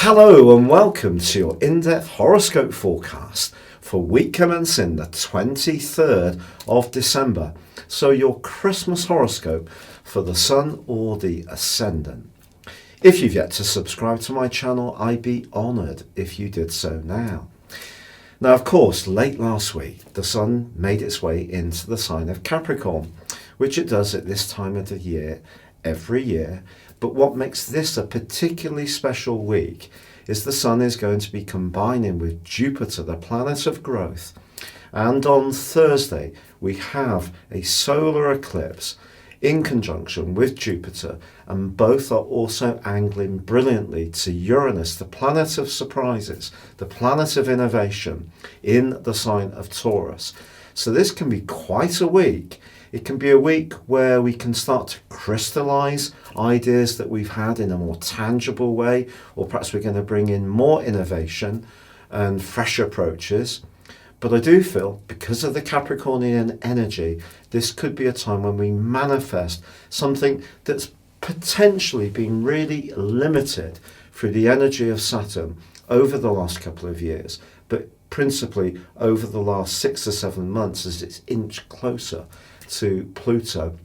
Hello and welcome to your in-depth horoscope forecast for week commencing the 23rd of December. So your Christmas horoscope for the Sun or the Ascendant. If you've yet to subscribe to my channel, I'd be honoured if you did so now. Now, of course, late last week, the Sun made its way into the sign of Capricorn, which it does at this time of the year every year. But what makes this a particularly special week is the Sun is going to be combining with Jupiter, the planet of growth. And on Thursday, we have a solar eclipse in conjunction with Jupiter, and both are also angling brilliantly to Uranus, the planet of surprises, the planet of innovation in the sign of Taurus. So this can be quite a week. It can be a week where we can start to crystallize ideas that we've had in a more tangible way, or perhaps we're going to bring in more innovation and fresh approaches. But I do feel, because of the Capricornian energy, this could be a time when we manifest something that's potentially been really limited through the energy of Saturn over the last couple of years, but principally over the last 6 or 7 months as it's inched closer to Pluto.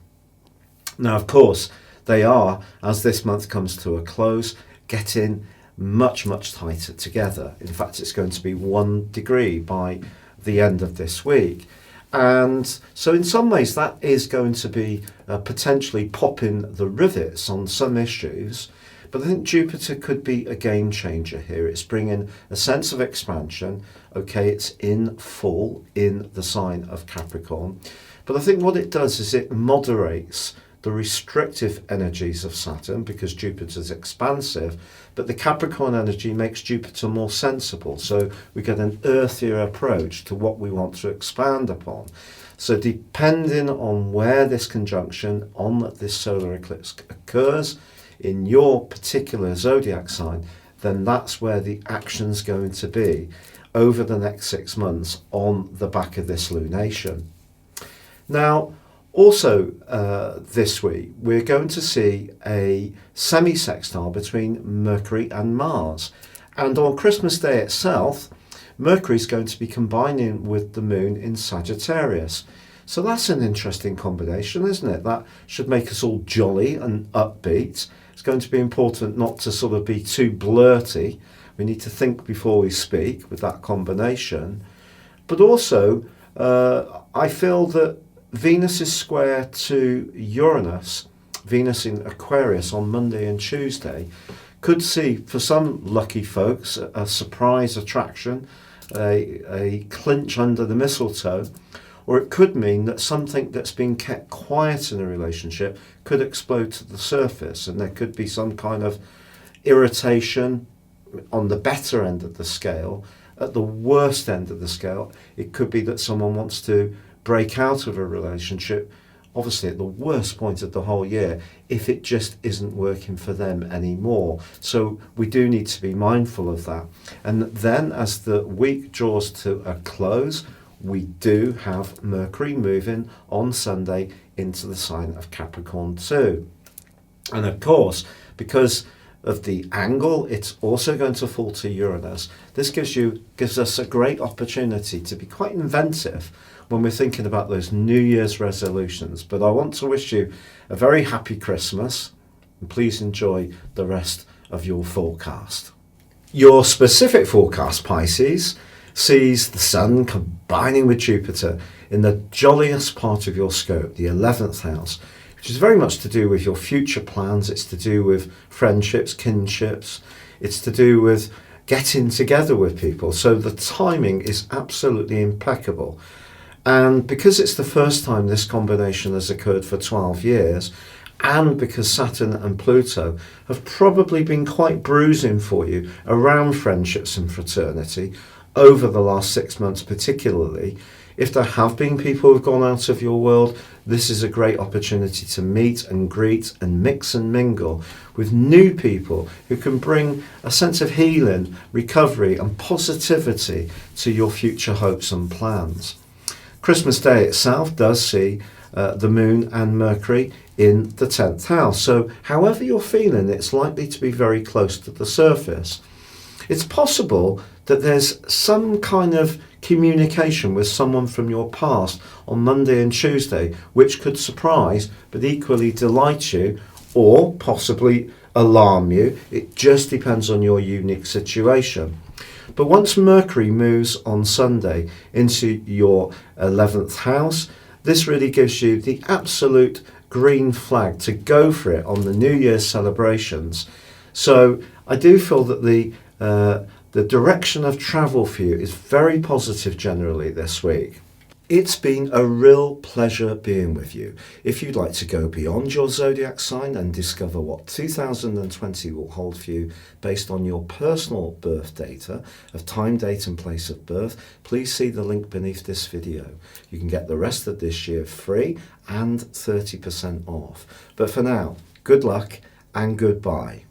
Now, of course, they are, as this month comes to a close, getting much tighter together. In fact, it's going to be 1 degree by the end of this week. And so in some ways that is going to be potentially popping the rivets on some issues. But I think Jupiter could be a game changer here. It's bringing a sense of expansion. Okay, it's in full in the sign of Capricorn. But I think what it does is it moderates the restrictive energies of Saturn, because Jupiter's expansive, but the Capricorn energy makes Jupiter more sensible. So we get an earthier approach to what we want to expand upon. So depending on where this conjunction on this solar eclipse occurs in your particular zodiac sign, then that's where the action's going to be over the next 6 months on the back of this lunation. Now, also this week, we're going to see a semi-sextile between Mercury and Mars. And on Christmas Day itself, Mercury's going to be combining with the moon in Sagittarius. So that's an interesting combination, isn't it? That should make us all jolly and upbeat. It's going to be important not to sort of be too blurty. We need to think before we speak with that combination. But also, I feel that Venus is square to Uranus, Venus in Aquarius on Monday and Tuesday, could see for some lucky folks a surprise attraction, a clinch under the mistletoe, or it could mean that something that's been kept quiet in a relationship could explode to the surface, and there could be some kind of irritation on the better end of the scale. At the worst end of the scale, it could be that someone wants to break out of a relationship, obviously at the worst point of the whole year, if it just isn't working for them anymore. So we do need to be mindful of that. And then as the week draws to a close, we do have Mercury moving on Sunday into the sign of Capricorn too. And of course, because of the angle, it's also going to fall to Uranus. This gives us a great opportunity to be quite inventive when we're thinking about those New Year's resolutions. But I want to wish you a very happy Christmas, and please enjoy the rest of your forecast. Your specific forecast, Pisces, sees the Sun combining with Jupiter in the jolliest part of your scope, the 11th house, which is very much to do with your future plans. It's to do with friendships, kinships. It's to do with getting together with people. So the timing is absolutely impeccable. And because it's the first time this combination has occurred for 12 years, and because Saturn and Pluto have probably been quite bruising for you around friendships and fraternity over the last 6 months particularly, if there have been people who've gone out of your world, this is a great opportunity to meet and greet and mix and mingle with new people who can bring a sense of healing, recovery and positivity to your future hopes and plans. Christmas Day itself does see the Moon and Mercury in the 10th house. So however you're feeling, it's likely to be very close to the surface. It's possible that there's some kind of communication with someone from your past on Monday and Tuesday, which could surprise but equally delight you or possibly alarm you. It just depends on your unique situation. But once Mercury moves on Sunday into your 11th house, this really gives you the absolute green flag to go for it on the New Year's celebrations. So I do feel that the direction of travel for you is very positive generally this week. It's been a real pleasure being with you. If you'd like to go beyond your zodiac sign and discover what 2020 will hold for you based on your personal birth data of time, date and place of birth, please see the link beneath this video. You can get the rest of this year free and 30% off. But for now, good luck and goodbye.